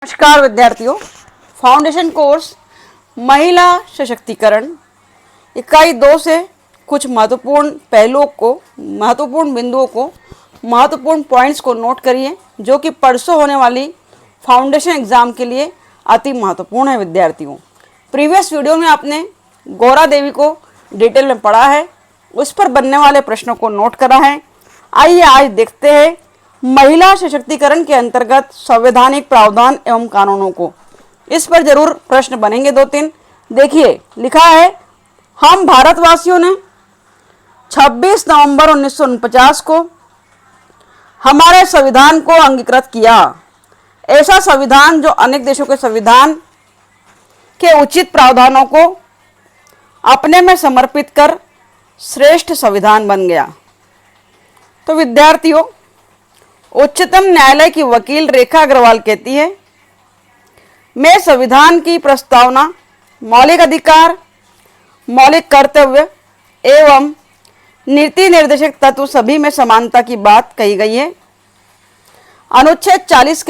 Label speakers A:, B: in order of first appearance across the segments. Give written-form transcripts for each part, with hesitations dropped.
A: नमस्कार विद्यार्थियों, foundation course महिला सशक्तिकरण इकाई 2 से कुछ महत्वपूर्ण पहलुओं को, महत्वपूर्ण बिंदुओं को, महत्वपूर्ण पॉइंट्स को नोट करिए जो कि परसों होने वाली फाउंडेशन एग्जाम के लिए अति महत्वपूर्ण है। विद्यार्थियों, प्रीवियस वीडियो में आपने गौरा देवी को डिटेल में पढ़ा है, उस पर बनने वाले प्रश्नों को नोट करा है। आइए आज देखते हैं महिला सशक्तिकरण के अंतर्गत संवैधानिक प्रावधान एवं कानूनों को। इस पर जरूर प्रश्न बनेंगे 2-3। देखिए, लिखा है, हम भारतवासियों ने 26 नवंबर 1949 को हमारे संविधान को अंगीकृत किया। ऐसा संविधान जो अनेक देशों के संविधान के उचित प्रावधानों को अपने में समर्पित कर श्रेष्ठ संविधान बन गया। तो विद्यार्थियों, उच्चतम न्यायालय की वकील रेखा अग्रवाल कहती है, मैं संविधान की प्रस्तावना मौलिक अधिकार, मौलिक कर्तव्य एवं नीति निर्देशक तत्व सभी में समानता की बात कही गई है। अनुच्छेद 40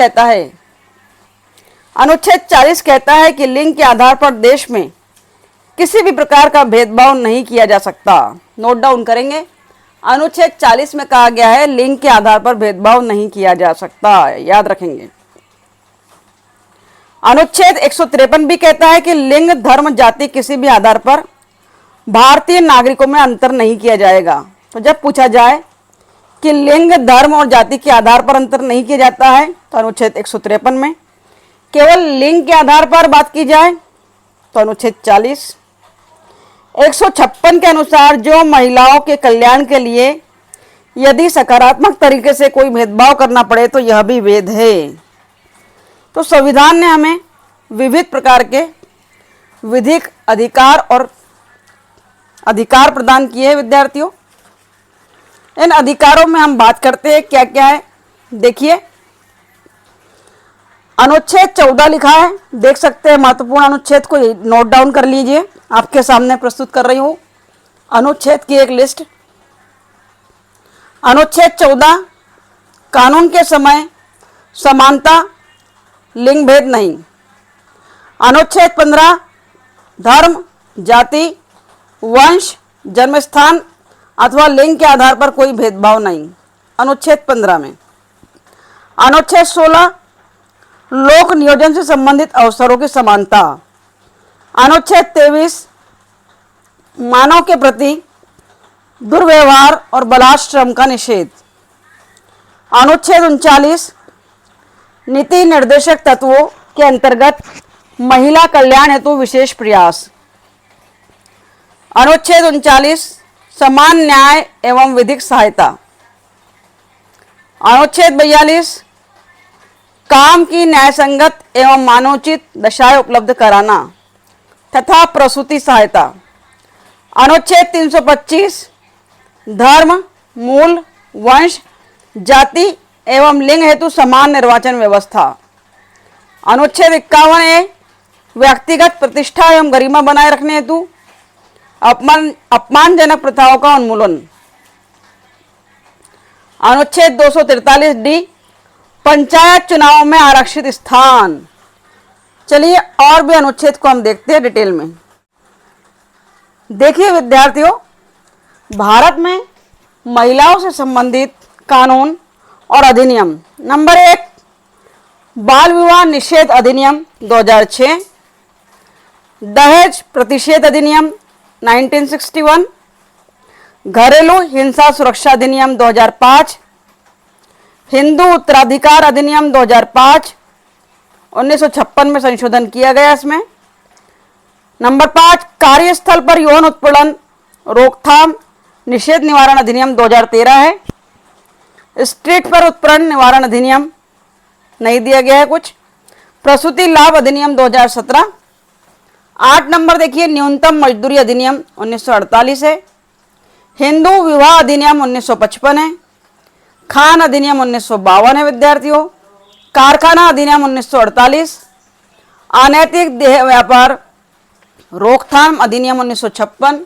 A: कहता है कि लिंग के आधार पर देश में किसी भी प्रकार का भेदभाव नहीं किया जा सकता। नोट डाउन करेंगे, अनुच्छेद 40 में कहा गया है लिंग के आधार पर भेदभाव नहीं किया जा सकता, याद रखेंगे। अनुच्छेद 153 भी कहता है कि लिंग, धर्म, जाति किसी भी आधार पर भारतीय नागरिकों में अंतर नहीं किया जाएगा। तो जब पूछा जाए कि लिंग, धर्म और जाति के आधार पर अंतर नहीं किया जाता है, तो अनुच्छेद 153 में केवल लिंग के आधार पर बात की जाए तो अनुच्छेद 40। 156 के अनुसार जो महिलाओं के कल्याण के लिए यदि सकारात्मक तरीके से कोई भेदभाव करना पड़े तो यह भी वेद है। तो संविधान ने हमें विविध प्रकार के विधिक अधिकार और अधिकार प्रदान किए हैं। विद्यार्थियों, इन अधिकारों में हम बात करते हैं क्या क्या है। देखिए, अनुच्छेद 14 लिखा है, देख सकते हैं महत्वपूर्ण अनुच्छेद को नोट डाउन कर लीजिए, आपके सामने प्रस्तुत कर रही हूं अनुच्छेद की एक लिस्ट। अनुच्छेद 14, कानून के समय समानता, लिंग भेद नहीं। अनुच्छेद 15, धर्म, जाति, वंश, जन्मस्थान अथवा लिंग के आधार पर कोई भेदभाव नहीं, अनुच्छेद 15 में। अनुच्छेद 16, लोक नियोजन से संबंधित अवसरों की समानता। अनुच्छेद 23, मानव के प्रति दुर्व्यवहार और बलात्श्रम का निषेध। अनुच्छेद 39, नीति निर्देशक तत्वों के अंतर्गत महिला कल्याण हेतु विशेष प्रयास। अनुच्छेद 39, समान न्याय एवं विधिक सहायता। अनुच्छेद 42, काम की न्यायसंगत एवं मानवोचित दशाएं उपलब्ध कराना तथा प्रसूति सहायता। अनुच्छेद 325, धर्म, मूल, वंश, जाति एवं लिंग हेतु समान निर्वाचन व्यवस्था। अनुच्छेद 51A, व्यक्तिगत प्रतिष्ठा एवं गरिमा बनाए रखने हेतु अपमानजनक प्रथाओं का उन्मूलन। अनुच्छेद 243D, पंचायत चुनावों में आरक्षित स्थान। चलिए और भी अनुच्छेद को हम देखते हैं डिटेल में। देखिए विद्यार्थियों, भारत में महिलाओं से संबंधित कानून और अधिनियम। नंबर 1, बाल विवाह निषेध अधिनियम 2006, दहेज प्रतिषेध अधिनियम 1961, घरेलू हिंसा सुरक्षा अधिनियम 2005, हिंदू उत्तराधिकार अधिनियम 2005, 1956 में संशोधन किया गया इसमें। नंबर 5, कार्यस्थल पर यौन उत्पीड़न रोकथाम निषेध निवारण अधिनियम 2013 है। स्ट्रीट पर उत्पीड़न निवारण अधिनियम नहीं दिया गया है कुछ। प्रसूति लाभ अधिनियम 2017। 8 नंबर देखिए, न्यूनतम मजदूरी अधिनियम 1948 है। हिंदू विवाह अधिनियम 1955 है। खान अधिनियम 1952 है। विद्यार्थियों, कारखाना अधिनियम 1948, अनैतिक देह व्यापार रोकथाम अधिनियम 1956,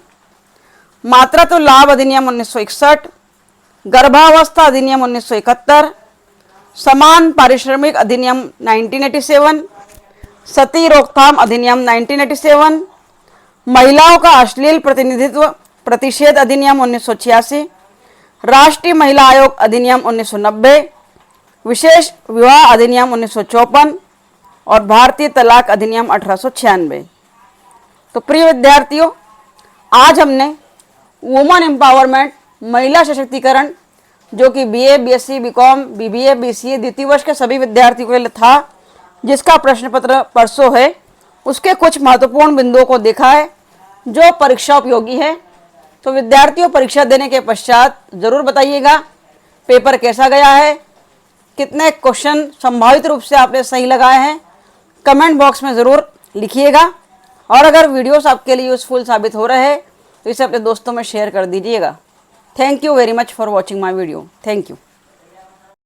A: मातृत्व लाभ अधिनियम 1961, गर्भावस्था अधिनियम 1971, समान पारिश्रमिक अधिनियम 1987, सती रोकथाम अधिनियम 1987, महिलाओं का अश्लील प्रतिनिधित्व प्रतिषेध अधिनियम 1986, राष्ट्रीय महिला आयोग अधिनियम 1990, विशेष विवाह अधिनियम 1954 और भारतीय तलाक अधिनियम 1896। तो प्रिय विद्यार्थियों, आज हमने वुमेन एम्पावरमेंट महिला सशक्तिकरण जो कि BA, BSc, BCom, BBA, BCA द्वितीय वर्ष के सभी विद्यार्थियों के लिए था, जिसका प्रश्न पत्र परसों है, उसके कुछ महत्वपूर्ण बिंदुओं को देखा है जो परीक्षा उपयोगी है। तो विद्यार्थियों, परीक्षा देने के पश्चात ज़रूर बताइएगा पेपर कैसा गया है, कितने क्वेश्चन संभावित रूप से आपने सही लगाए हैं, कमेंट बॉक्स में ज़रूर लिखिएगा। और अगर वीडियोस आपके लिए यूज़फुल साबित हो रहे हैं तो इसे अपने दोस्तों में शेयर कर दीजिएगा। Thank you very much for watching my video. Thank you.